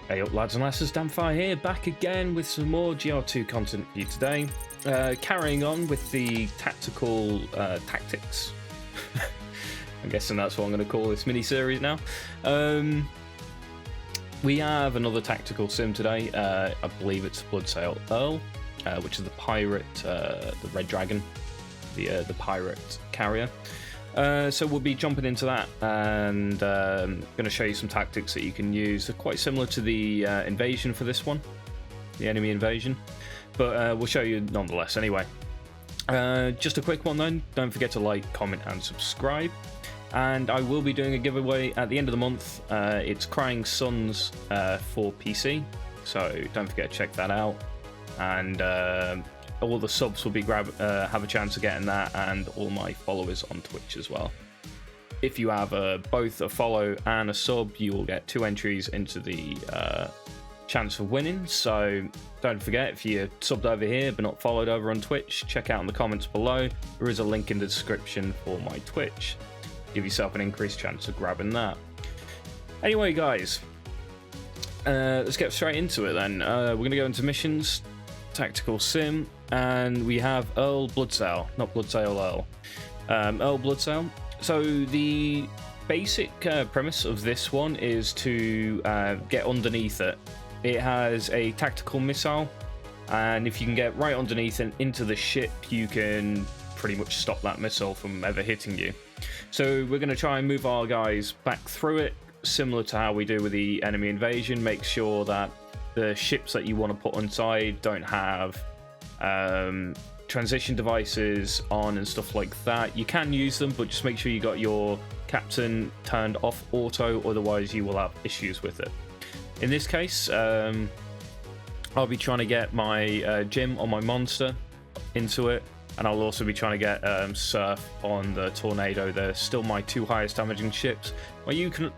Hey up lads and lasses, Damfire here, back again with some more GR2 content for you today. Carrying on with the tactical tactics. I'm guessing that's what I'm going to call this mini-series now. We have another tactical sim today. I believe it's Bloodsail Earl, which is the pirate, the Red Dragon, the pirate carrier. So we'll be jumping into that and going to show you some tactics that you can use. They're quite similar to the invasion for this one, the enemy invasion, but we'll show you nonetheless anyway. Just a quick one then, don't forget to like, comment and subscribe. And I will be doing a giveaway at the end of the month. It's Crying Suns for PC, so don't forget to check that out. And all the subs will be have a chance of getting that, and all my followers on Twitch as well. If you have both a follow and a sub, you will get 2 entries into the chance of winning. So don't forget, if you're subbed over here but not followed over on Twitch, check out in the comments below. There is a link in the description for my Twitch. Give yourself an increased chance of grabbing that. Anyway, guys, let's get straight into it then. We're going to go into missions, tactical sim, and we have Earl Bloodsail, not Bloodsail Earl. Earl Bloodsail. So the basic premise of this one is to get underneath it. It has a tactical missile, and if you can get right underneath and into the ship, you can pretty much stop that missile from ever hitting you. So we're going to try and move our guys back through it, similar to how we do with the enemy invasion. Make sure that the ships that you want to put inside don't have transition devices on and stuff like that. You can use them, but just make sure you got your captain turned off auto, otherwise you will have issues with it. In this case, I'll be trying to get my Jim on my monster into it, and I'll also be trying to get Surf on the Tornado. They're still my 2 highest damaging ships. My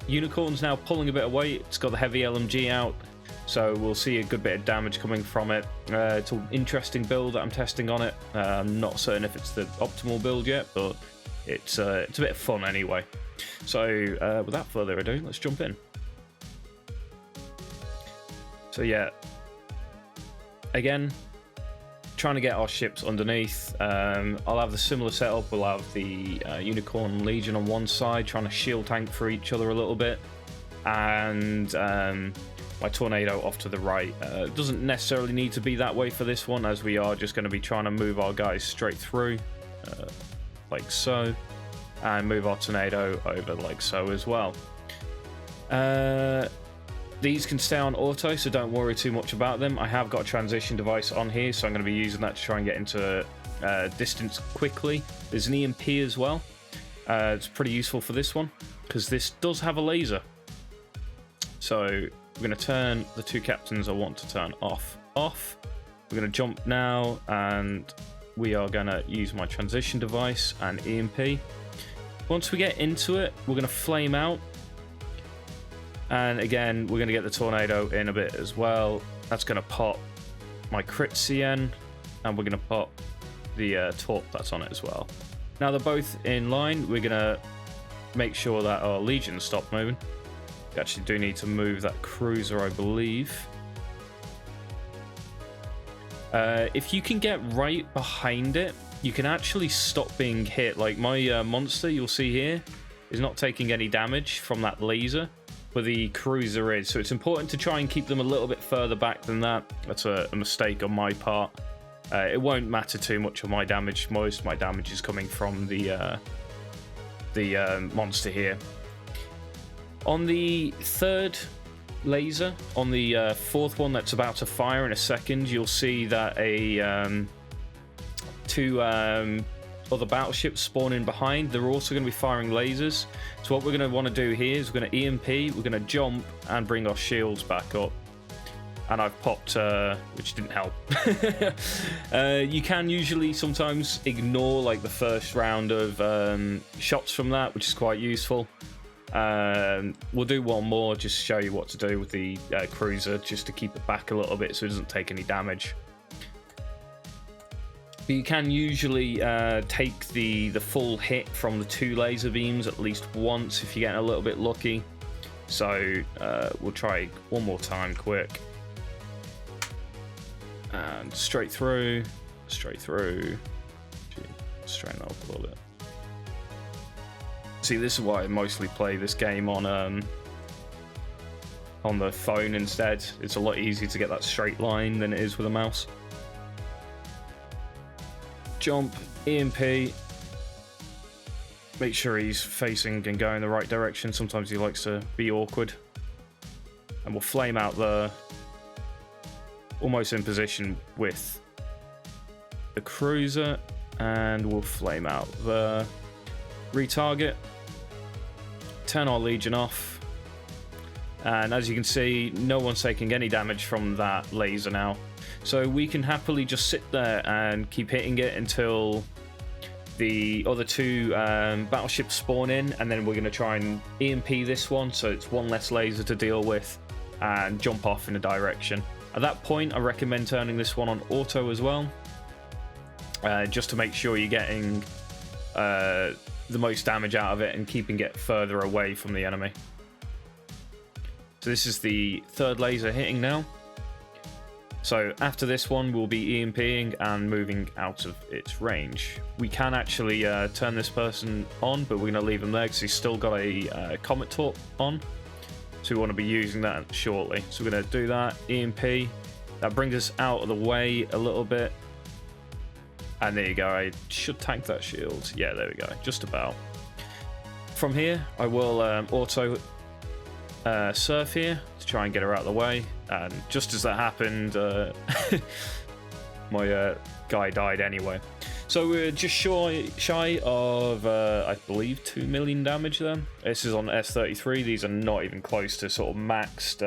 Unicorn's now pulling a bit away. It's got the heavy LMG out, so we'll see a good bit of damage coming from it. It's an interesting build that I'm testing on it. I'm not certain if it's the optimal build yet, but it's a bit of fun anyway. So without further ado, let's jump in. So yeah, again, trying to get our ships underneath. I'll have the similar setup. We'll have the Unicorn Legion on one side, trying to shield tank for each other a little bit, and my Tornado off to the right. It doesn't necessarily need to be that way for this one, as we are just going to be trying to move our guys straight through, like so, and move our Tornado over like so as well. These can stay on auto, so don't worry too much about them. I have got a transition device on here, so I'm going to be using that to try and get into distance quickly. There's an EMP as well. It's pretty useful for this one, because this does have a laser. So we're going to turn the 2 captains I want to turn off. We're going to jump now, and we are going to use my transition device and EMP. Once we get into it, we're going to flame out. And again, we're going to get the Tornado in a bit as well. That's going to pop my crit CN, and we're going to pop the torp that's on it as well. Now they're both in line. We're going to make sure that our Legions stop moving. We actually do need to move that cruiser, I believe. If you can get right behind it, you can actually stop being hit. Like my monster, you'll see here, is not taking any damage from that laser, but the cruiser is. So it's important to try and keep them a little bit further back than that. That's a mistake on my part. It won't matter too much of my damage. Most of my damage is coming from the monster here. On the 3rd laser, on the 4th one that's about to fire in a second, you'll see that a 2 other battleships spawn in behind. They're also going to be firing lasers. So what we're going to want to do here is we're going to EMP, we're going to jump and bring our shields back up. And I've popped, which didn't help. You can usually sometimes ignore like the first round of shots from that, which is quite useful. We'll do one more just to show you what to do with the cruiser, just to keep it back a little bit so it doesn't take any damage. But you can usually take the full hit from the 2 laser beams at least once if you're getting a little bit lucky. So we'll try one more time quick. And straight through, straight through. Strain, I'll call it. See, this is why I mostly play this game on the phone instead. It's a lot easier to get that straight line than it is with a mouse. Jump, EMP. Make sure he's facing and going the right direction. Sometimes he likes to be awkward. And we'll flame out the... almost in position with the cruiser. And we'll flame out the retarget. Turn our Legion off. And as you can see, no one's taking any damage from that laser now. So we can happily just sit there and keep hitting it until the other two battleships spawn in, and then we're going to try and EMP this one, so it's one less laser to deal with, and jump off in a direction. At that point, I recommend turning this one on auto as well, just to make sure you're getting the most damage out of it and keeping it further away from the enemy. So this is the third laser hitting now. So after this one, we'll be EMPing and moving out of its range. We can actually turn this person on, but we're going to leave him there because he's still got a Comet Torp on. So we want to be using that shortly. So we're going to do that, EMP. That brings us out of the way a little bit. And there you go, I should tank that shield. Yeah, there we go, just about. From here, I will auto surf here to try and get her out of the way. And just as that happened, my guy died anyway. So we're just shy of, I believe, 2 million damage then. This is on S-33. These are not even close to sort of maxed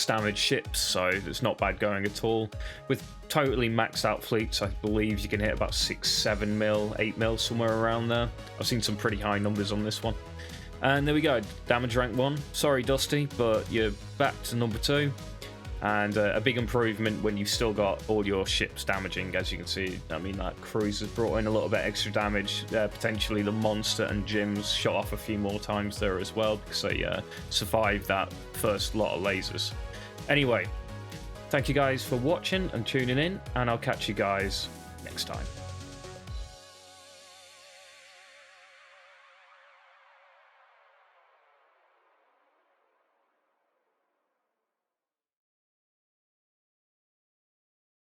damage ships, so it's not bad going at all. With totally maxed out fleets, I believe you can hit about 6, 7 mil, 8 mil, somewhere around there. I've seen some pretty high numbers on this one. And there we go, damage rank 1. Sorry, Dusty, but you're back to number 2. And a big improvement when you've still got all your ships damaging, as you can see. I mean, that cruiser's brought in a little bit extra damage. Potentially the Monster and Jim's shot off a few more times there as well, because they survived that first lot of lasers. Anyway, thank you guys for watching and tuning in, and I'll catch you guys next time.